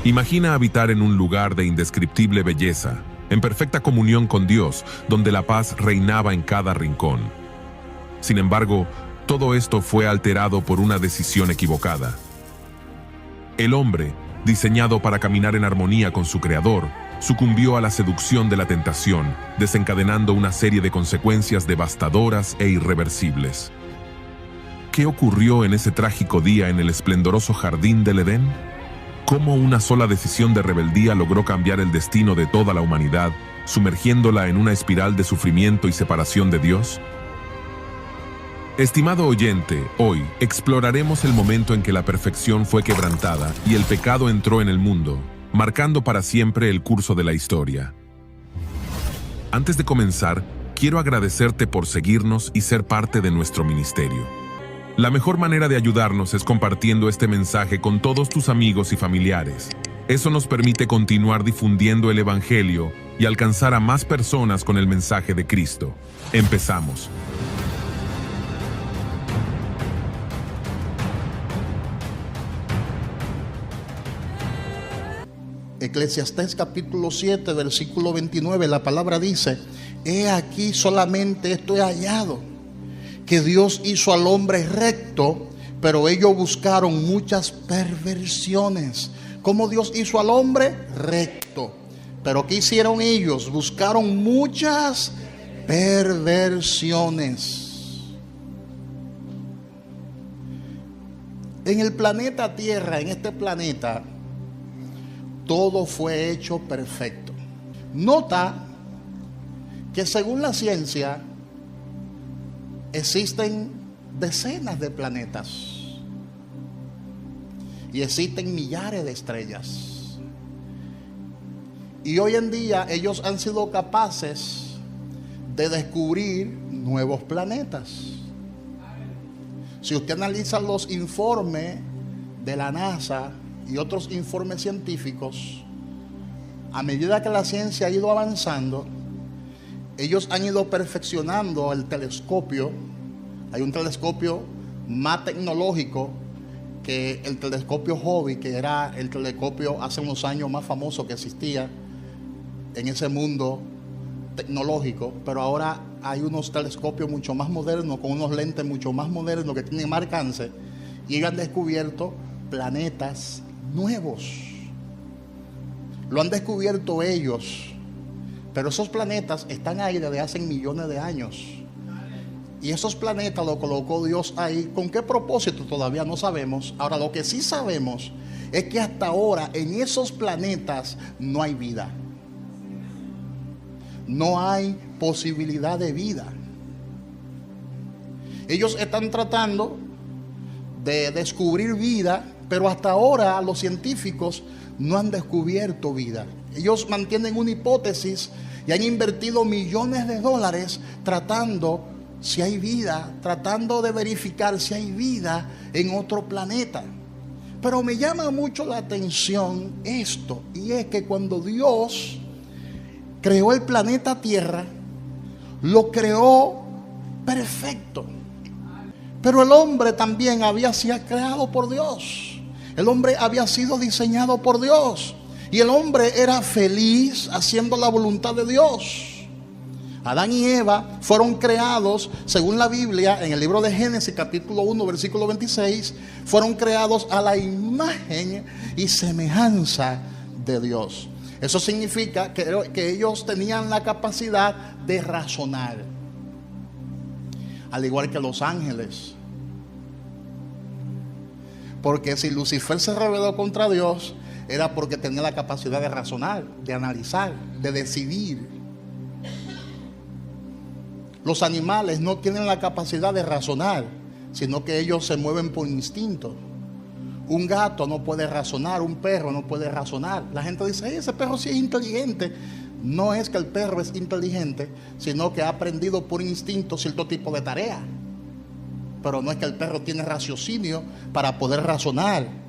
Imagina habitar en un lugar de indescriptible belleza, en perfecta comunión con Dios, donde la paz reinaba en cada rincón. Sin embargo, todo esto fue alterado por una decisión equivocada. El hombre, diseñado para caminar en armonía con su Creador, sucumbió a la seducción de la tentación, desencadenando una serie de consecuencias devastadoras e irreversibles. ¿Qué ocurrió en ese trágico día en el esplendoroso jardín del Edén? ¿Cómo una sola decisión de rebeldía logró cambiar el destino de toda la humanidad, sumergiéndola en una espiral de sufrimiento y separación de Dios? Estimado oyente, hoy exploraremos el momento en que la perfección fue quebrantada y el pecado entró en el mundo, marcando para siempre el curso de la historia. Antes de comenzar, quiero agradecerte por seguirnos y ser parte de nuestro ministerio. La mejor manera de ayudarnos es compartiendo este mensaje con todos tus amigos y familiares. Eso nos permite continuar difundiendo el Evangelio y alcanzar a más personas con el mensaje de Cristo. Empezamos. Eclesiastés capítulo 7, versículo 29, la palabra dice: he aquí solamente esto he hallado, que Dios hizo al hombre recto, pero ellos buscaron muchas perversiones. ¿Cómo Dios hizo al hombre? Recto. Pero ¿qué hicieron ellos? Buscaron muchas perversiones. En el planeta Tierra, en este planeta, todo fue hecho perfecto. Nota que según la ciencia existen decenas de planetas y existen millares de estrellas. Y hoy en día ellos han sido capaces de descubrir nuevos planetas. Si usted analiza los informes de la NASA y otros informes científicos, a medida que la ciencia ha ido avanzando, ellos han ido perfeccionando el telescopio. Hay un telescopio más tecnológico que el telescopio Hubble, que era el telescopio hace unos años más famoso que existía en ese mundo tecnológico, pero ahora hay unos telescopios mucho más modernos, con unos lentes mucho más modernos que tienen más alcance, y ellos han descubierto planetas nuevos. Lo han descubierto ellos, pero esos planetas están ahí desde hace millones de años. Y esos planetas los colocó Dios ahí. ¿Con qué propósito? Todavía no sabemos. Ahora, lo que sí sabemos es que hasta ahora en esos planetas no hay vida. No hay posibilidad de vida. Ellos están tratando de descubrir vida, pero hasta ahora los científicos no han descubierto vida. Ellos mantienen una hipótesis y han invertido millones de dólares tratando si hay vida, tratando de verificar si hay vida en otro planeta. Pero me llama mucho la atención esto, y es que cuando Dios creó el planeta Tierra, lo creó perfecto. Pero el hombre también había sido creado por Dios. El hombre había sido diseñado por Dios. Y el hombre era feliz haciendo la voluntad de Dios. Adán y Eva fueron creados, según la Biblia, en el libro de Génesis capítulo 1, versículo 26, fueron creados a la imagen y semejanza de Dios. Eso significa que ellos tenían la capacidad de razonar, al igual que los ángeles. Porque si Lucifer se rebeló contra Dios, era porque tenía la capacidad de razonar, de analizar, de decidir. Los animales no tienen la capacidad de razonar, sino que ellos se mueven por instinto. Un gato no puede razonar, un perro no puede razonar. La gente dice: ese perro sí es inteligente. No es que el perro es inteligente, sino que ha aprendido por instinto cierto tipo de tarea. Pero no es que el perro tiene raciocinio para poder razonar.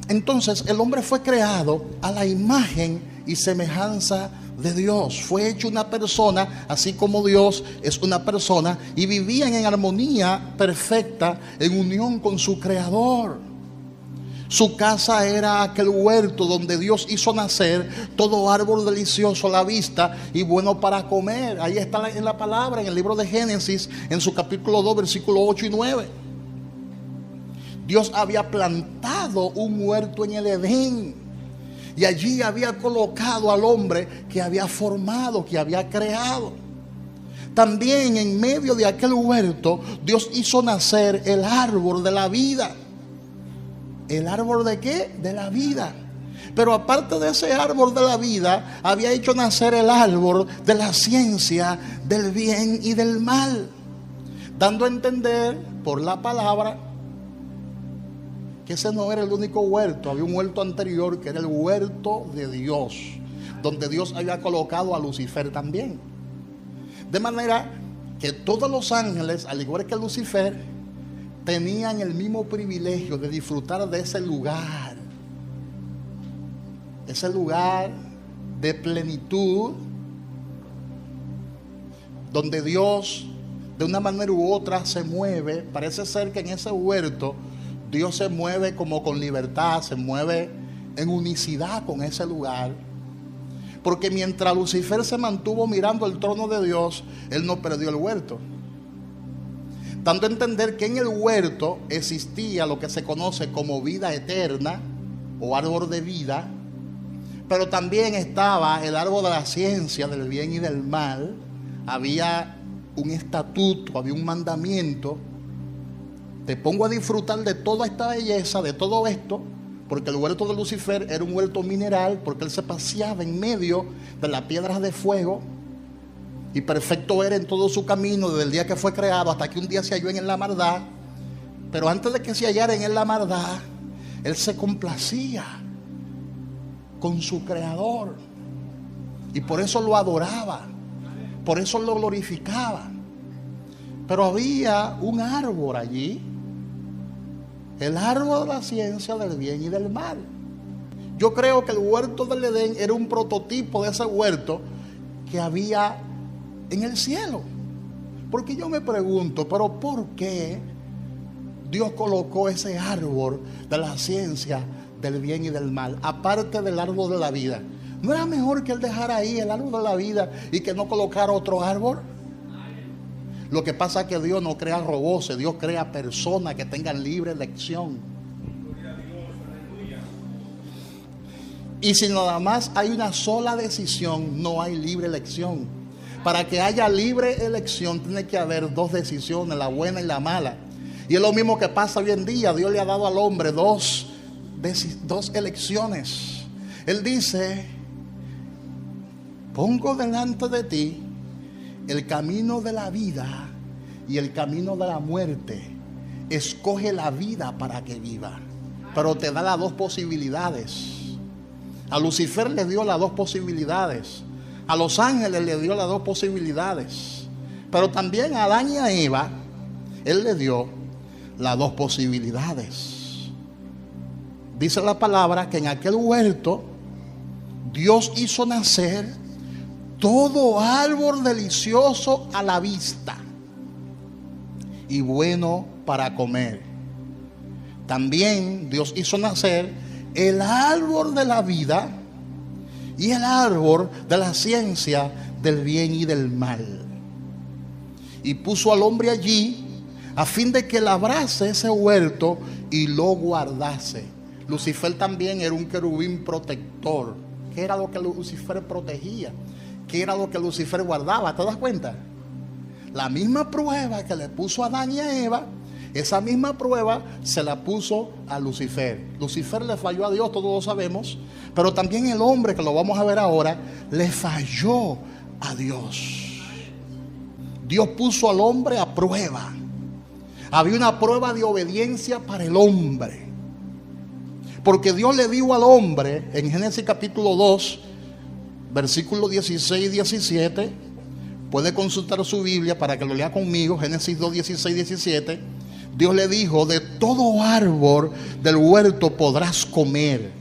Entonces el hombre fue creado a la imagen y semejanza de Dios. Fue hecho una persona, así como Dios es una persona, y vivían en armonía perfecta, en unión con su Creador. Su casa era aquel huerto donde Dios hizo nacer todo árbol delicioso a la vista y bueno para comer. Ahí está en la palabra, en el libro de Génesis, en su capítulo 2, versículos 8 y 9. Dios había plantado un huerto en el Edén y allí había colocado al hombre que había formado, que había creado. También en medio de aquel huerto Dios hizo nacer el árbol de la vida. ¿El árbol de qué? De la vida. Pero aparte de ese árbol de la vida, había hecho nacer el árbol de la ciencia del bien y del mal, dando a entender por la palabra que ese no era el único huerto. Había un huerto anterior que era el huerto de Dios, donde Dios había colocado a Lucifer también. De manera que todos los ángeles, al igual que Lucifer, tenían el mismo privilegio de disfrutar de ese lugar de plenitud, donde Dios de una manera u otra se mueve. Parece ser que en ese huerto Dios se mueve como con libertad, se mueve en unicidad con ese lugar, porque mientras Lucifer se mantuvo mirando el trono de Dios, él no perdió el huerto, dando a entender que en el huerto existía lo que se conoce como vida eterna o árbol de vida, pero también estaba el árbol de la ciencia del bien y del mal. Había un estatuto, había un mandamiento: te pongo a disfrutar de toda esta belleza, de todo esto, porque el huerto de Lucifer era un huerto mineral, porque él se paseaba en medio de las piedras de fuego, y perfecto era en todo su camino desde el día que fue creado hasta que un día se halló en él la maldad. Pero antes de que se hallara en él la maldad, él se complacía con su creador, y por eso lo adoraba, por eso lo glorificaba. Pero había un árbol allí, el árbol de la ciencia del bien y del mal. Yo creo que el huerto del Edén era un prototipo de ese huerto que había en el cielo. Porque yo me pregunto, pero ¿por qué Dios colocó ese árbol de la ciencia del bien y del mal, aparte del árbol de la vida? ¿No era mejor que él dejara ahí el árbol de la vida y que no colocara otro árbol? Lo que pasa es que Dios no crea robots, Dios crea personas que tengan libre elección. Y si nada más hay una sola decisión, no hay libre elección. Para que haya libre elección tiene que haber dos decisiones, la buena y la mala. Y es lo mismo que pasa hoy en día. Dios le ha dado al hombre dos elecciones. Él dice: pongo delante de ti el camino de la vida y el camino de la muerte. Escoge la vida para que viva. Pero te da las dos posibilidades. A Lucifer le dio las dos posibilidades. A los ángeles le dio las dos posibilidades. Pero también a Adán y a Eva, él le dio las dos posibilidades. Dice la palabra que en aquel huerto Dios hizo nacer todo árbol delicioso a la vista y bueno para comer. También Dios hizo nacer el árbol de la vida y el árbol de la ciencia del bien y del mal. Y puso al hombre allí a fin de que labrase ese huerto y lo guardase. Lucifer también era un querubín protector. ¿Qué era lo que Lucifer protegía? ¿Qué era lo que Lucifer guardaba? ¿Te das cuenta? La misma prueba que le puso a Adán y a Eva, esa misma prueba se la puso a Lucifer. Lucifer le falló a Dios, todos lo sabemos. Pero también el hombre, que lo vamos a ver ahora, le falló a Dios. Dios puso al hombre a prueba. Había una prueba de obediencia para el hombre. Porque Dios le dijo al hombre en Génesis capítulo 2, versículos 16 y 17. Puede consultar su Biblia para que lo lea conmigo. Génesis 2, 16 y 17. Dios le dijo: de todo árbol del huerto podrás comer,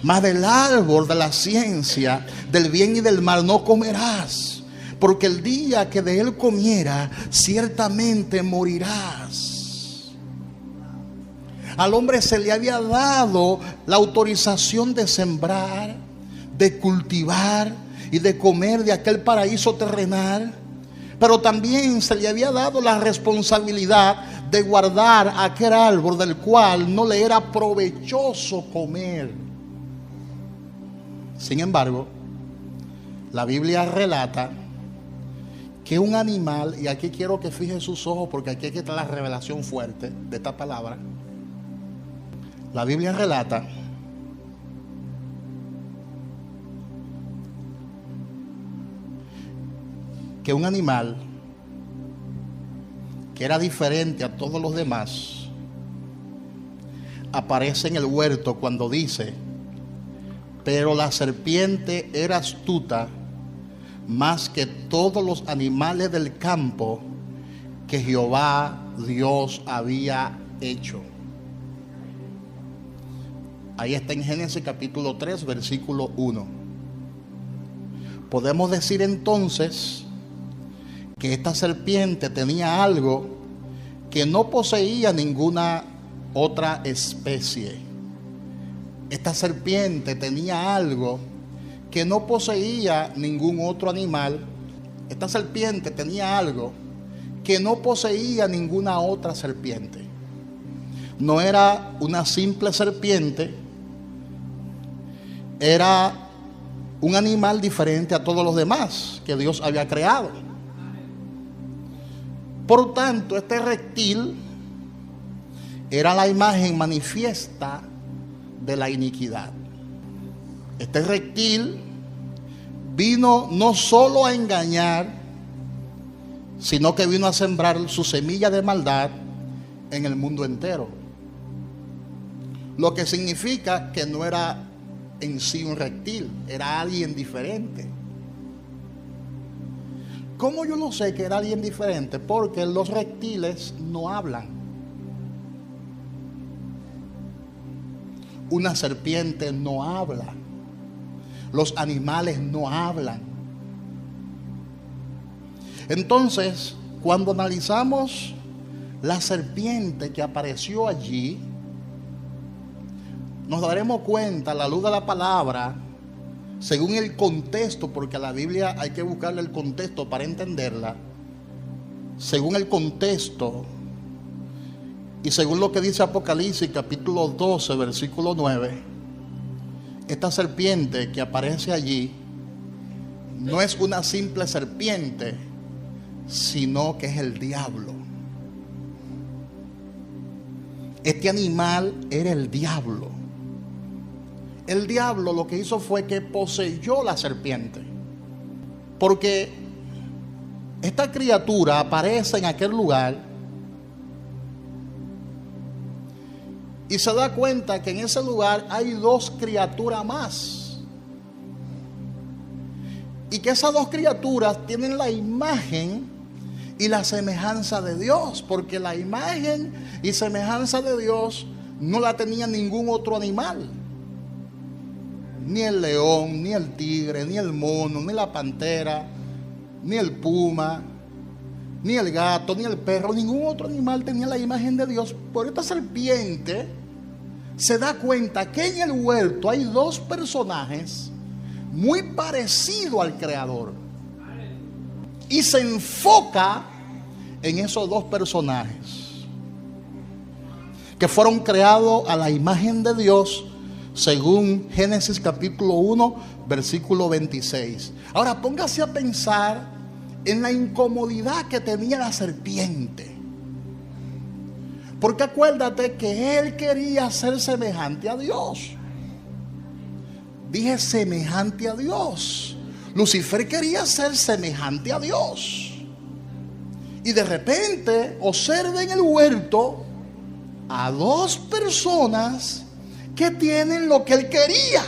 mas del árbol de la ciencia del bien y del mal no comerás, porque el día que de él comiera ciertamente morirás. Al hombre se le había dado la autorización de sembrar, de cultivar y de comer de aquel paraíso terrenal. Pero también se le había dado la responsabilidad de guardar aquel árbol del cual no le era provechoso comer. Sin embargo, la Biblia relata que un animal, y aquí quiero que fijen sus ojos porque aquí está la revelación fuerte de esta palabra. La Biblia relata que un animal que era diferente a todos los demás aparece en el huerto cuando dice: pero la serpiente era astuta más que todos los animales del campo que Jehová Dios había hecho. Ahí está en Génesis capítulo 3, versículo 1. Podemos decir entonces que esta serpiente tenía algo que no poseía ninguna otra especie. Esta serpiente tenía algo que no poseía ningún otro animal. Esta serpiente tenía algo que no poseía ninguna otra serpiente. No era una simple serpiente, era un animal diferente a todos los demás que Dios había creado. Por tanto, este reptil era la imagen manifiesta de la iniquidad. Este reptil vino no solo a engañar, sino que vino a sembrar su semilla de maldad en el mundo entero. Lo que significa que no era en sí un reptil, era alguien diferente. ¿Cómo yo lo sé que era alguien diferente? Porque los reptiles no hablan. Una serpiente no habla. Los animales no hablan. Entonces, cuando analizamos la serpiente que apareció allí, nos daremos cuenta a la luz de la palabra, según el contexto, porque a la Biblia hay que buscarle el contexto para entenderla. Según el contexto y según lo que dice Apocalipsis capítulo 12 versículo 9, esta serpiente que aparece allí no es una simple serpiente, sino que es el diablo. Este animal era el diablo. El diablo lo que hizo fue que poseyó la serpiente, porque esta criatura aparece en aquel lugar y se da cuenta que en ese lugar hay dos criaturas más, y que esas dos criaturas tienen la imagen y la semejanza de Dios, porque la imagen y semejanza de Dios no la tenía ningún otro animal. Ni el león, ni el tigre, ni el mono, ni la pantera, ni el puma, ni el gato, ni el perro, ningún otro animal tenía la imagen de Dios. Por esta serpiente se da cuenta que en el huerto hay dos personajes muy parecidos al Creador, y se enfoca en esos dos personajes que fueron creados a la imagen de Dios, según Génesis capítulo 1 versículo 26. Ahora póngase a pensar en la incomodidad que tenía la serpiente, porque acuérdate que él quería ser semejante a Dios. Dije semejante a Dios. Lucifer quería ser semejante a Dios, y de repente observa en el huerto a dos personas que tienen lo que él quería.